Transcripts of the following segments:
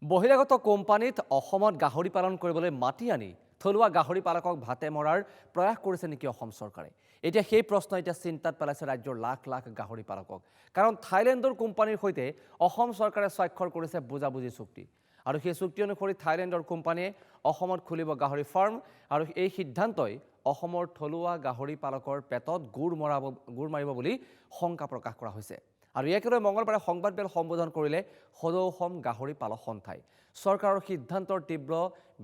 বহিৰাগত কোম্পানীত অসমত গাহৰি পালন কৰিবলৈ মাতি আনি থলুৱা গাহৰি পালকক ভাতে মৰাৰ প্ৰয়াস কৰিছে নেকি অসম চৰকাৰে? এতিয়া সেই প্ৰশ্ন চিন্তাত পেলাইছে ৰাজ্যৰ লাখ লাখ গাহৰি পালকক। কাৰণ থাইলেণ্ডৰ কোম্পানীৰ সৈতে অসম চৰকাৰে স্বাক্ষৰ কৰিছে বুজাবুজি চুক্তি। আৰু সেই চুক্তি অনুসৰি থাইলেণ্ডৰ কোম্পানীয়ে অসমত খুলিব গাহৰি ফাৰ্ম। আৰু এই সিদ্ধান্তই অসমৰ থলুৱা গাহৰি পালকৰ পেটত গুৰ মাৰিব বুলি শংকা প্ৰকাশ কৰা হৈছে। আৰু ইয়াকে লৈ মঙলবাৰে সংবাদমেল সম্বোধন কৰিলে সদৌ অসম গাহৰি পালক সন্থাই। চৰকাৰৰ সিদ্ধান্তৰ তীব্ৰ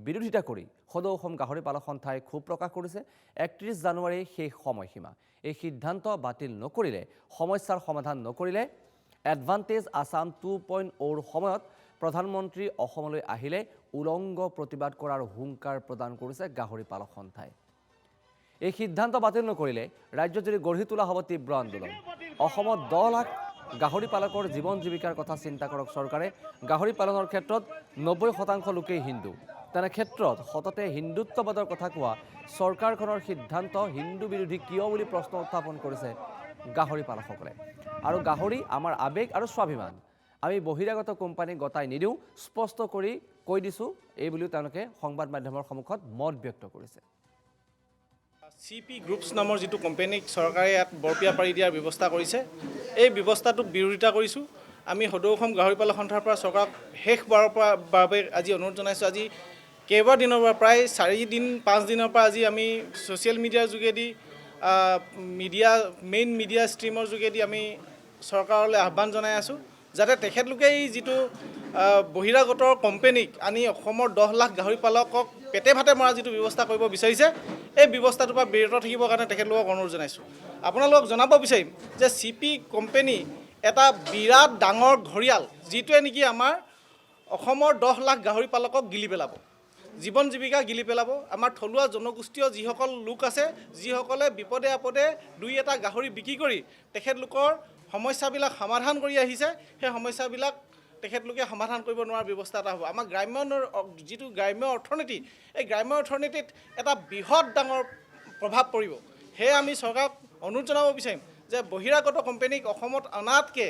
বিৰোধিতা কৰি সদৌ অসম গাহৰি পালক সন্থাই ক্ষোভ প্ৰকাশ কৰিছে। ৩১ জানুৱাৰী শেষ সময়সীমা। এই সিদ্ধান্ত বাতিল নকৰিলে, সমস্যাৰ সমাধান নকৰিলে এডভান্টেজ আছাম 2.0ৰ সময়ত প্ৰধানমন্ত্ৰী অসমলৈ আহিলে উলংগ প্ৰতিবাদ কৰাৰ হুংকাৰ প্ৰদান কৰিছে গাহৰি পালক সন্থাই। এই সিদ্ধান্ত বাতিল নকৰিলে ৰাজ্যত যদি গঢ়ি তোলা হ'ব তীব্ৰ আন্দোলন। অসমত 10 লাখ গাহৰি পালকৰ জীৱন জীৱিকাৰ কথা চিন্তা কৰক চৰকাৰে। গাহৰি পালনৰ ক্ষেত্ৰত 90% লোকেই হিন্দু। তেনে ক্ষেত্ৰত সততে হিন্দুত্ববাদৰ কথা কোৱা চৰকাৰখনৰ সিদ্ধান্ত হিন্দু বিৰোধী কিয় বুলি প্ৰশ্ন উত্থাপন কৰিছে গাহৰি পালকসকলে। আৰু গাহৰি আমাৰ আৱেগ আৰু স্বাভিমান। আমি বহিৰাগত কোম্পানীক গতাই নিদিওঁ, স্পষ্ট কৰি কৈ দিছোঁ, এই বুলিও তেওঁলোকে সংবাদ মাধ্যমৰ সন্মুখত মত ব্যক্ত কৰিছে। CP গ্ৰুপছ নামৰ যিটো কোম্পানীক চৰকাৰে ইয়াত বৰপিয়া পাৰি দিয়াৰ ব্যৱস্থা কৰিছে, এই ব্যৱস্থাটোক বিৰোধিতা কৰিছোঁ। আমি সদৌ অসম গাহৰি পালক সন্থাৰ পৰা চৰকাৰক শেষবাৰৰ বাবে আজি অনুৰোধ জনাইছোঁ। আজি কেইবাদিনৰ পৰা প্ৰায় 4-5 দিনৰ পৰা আজি আমি ছ'চিয়েল মিডিয়াৰ যোগেদি মেইন মিডিয়া ষ্ট্ৰীমৰ যোগেদি আমি চৰকাৰলৈ আহ্বান জনাই আছোঁ, যাতে তেখেতলোকে এই যিটো বহিৰাগতৰ কোম্পানীক আনি অসমৰ 10 লাখ গাহৰি পালকক পেটে ভাতে মৰা যিটো ব্যৱস্থা কৰিব বিচাৰিছে, এই ব্যৱস্থাটোৰ পৰা বিৰত থাকিবৰ কাৰণে তেখেতলোকক অনুৰোধ জনাইছোঁ। আপোনালোকক জনাব বিচাৰিম যে CP কোম্পানী এটা বিৰাট ডাঙৰ ঘৰিয়াল, যিটোৱে নেকি আমাৰ অসমৰ 10 লাখ গাহৰি পালকক গিলি পেলাব, জীৱন জীৱিকা গিলি পেলাব। আমাৰ থলুৱা জনগোষ্ঠীয় যিসকল লোক আছে, যিসকলে বিপদে আপদে 2-এটা গাহৰি বিক্ৰী কৰি তেখেতলোকৰ সমস্যাবিলাক সমাধান কৰি আহিছে, সেই সমস্যাবিলাক তেখেতলোকে সমাধান কৰিব নোৱাৰা ব্যৱস্থা এটা হ'ব। আমাৰ যিটো গ্ৰাম্য অৰ্থনীতি, এই গ্ৰাম্য অৰ্থনীতিত এটা বৃহৎ ডাঙৰ প্ৰভাৱ পৰিব। সেয়ে আমি চৰকাৰক অনুৰোধ জনাব বিচাৰিম যে বহিৰাগত কোম্পানীক অসমত অনাতকৈ